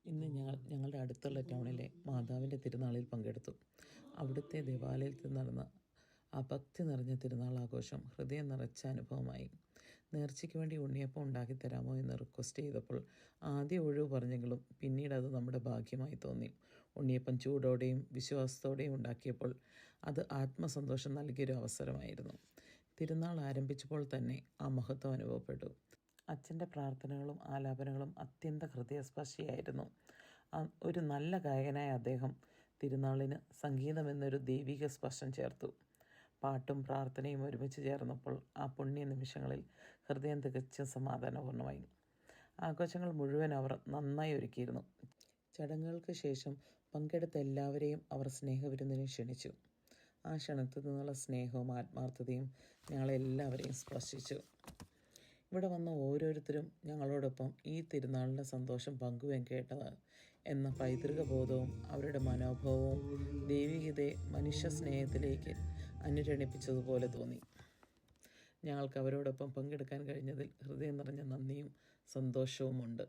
ഇന്ന് ഞങ്ങളുടെ അടുത്തുള്ള ടൗണിലെ മാതാവിൻ്റെ തിരുനാളിൽ പങ്കെടുത്തു. അവിടുത്തെ ദേവാലയത്തിൽ നടന്ന ആ ഭക്തി നിറഞ്ഞ തിരുനാൾ ആഘോഷം ഹൃദയം നിറച്ച അനുഭവമായി. നേർച്ചയ്ക്ക് വേണ്ടി ഉണ്ണിയപ്പം ഉണ്ടാക്കി തരാമോ എന്ന് റിക്വസ്റ്റ് ചെയ്തപ്പോൾ ആദ്യം ഒഴിവ് പറഞ്ഞെങ്കിലും പിന്നീട് അത് നമ്മുടെ ഭാഗ്യമായി തോന്നി. ഉണ്ണിയപ്പം ചൂടോടെയും വിശ്വാസത്തോടെയും ഉണ്ടാക്കിയപ്പോൾ അത് ആത്മസന്തോഷം നൽകിയൊരു അവസരമായിരുന്നു. തിരുനാൾ ആരംഭിച്ചപ്പോൾ തന്നെ ആ മഹത്വം അനുഭവപ്പെട്ടു. അച്ഛൻ്റെ പ്രാർത്ഥനകളും ആലാപനകളും അത്യന്ത ഹൃദയസ്പർശിയായിരുന്നു. ഒരു നല്ല ഗായകനായ അദ്ദേഹം തിരുനാളിന് സംഗീതം എന്നൊരു ദൈവിക സ്പർശം ചേർത്തു. പാട്ടും പ്രാർത്ഥനയും ഒരുമിച്ച് ചേർന്നപ്പോൾ ആ പുണ്യ നിമിഷങ്ങളിൽ ഹൃദയം തികച്ചും സമാധാനപൂർണ്ണമായി. ആഘോഷങ്ങൾ മുഴുവൻ അവർ നന്നായി ഒരുക്കിയിരുന്നു. ചടങ്ങുകൾക്ക് ശേഷം പങ്കെടുത്ത എല്ലാവരെയും അവർ സ്നേഹവിരുന്നിനെ ക്ഷണിച്ചു. ആ ക്ഷണത്തിൽ നിന്നുള്ള സ്നേഹവും ആത്മാർത്ഥതയും ഞങ്ങളെല്ലാവരെയും സ്പർശിച്ചു. ഇവിടെ വന്ന ഓരോരുത്തരും ഞങ്ങളോടൊപ്പം ഈ തിരുനാളിൻ്റെ സന്തോഷം പങ്കുവെക്കേണ്ടത് എന്ന പൈതൃക ബോധവും അവരുടെ മനോഭാവവും ദൈവികതയെ മനുഷ്യ സ്നേഹത്തിലേക്ക് അനുരണിപ്പിച്ചതുപോലെ തോന്നി. ഞങ്ങൾക്ക് അവരോടൊപ്പം പങ്കെടുക്കാൻ കഴിഞ്ഞതിൽ ഹൃദയം നിറഞ്ഞ നന്ദിയും സന്തോഷവുമുണ്ട്.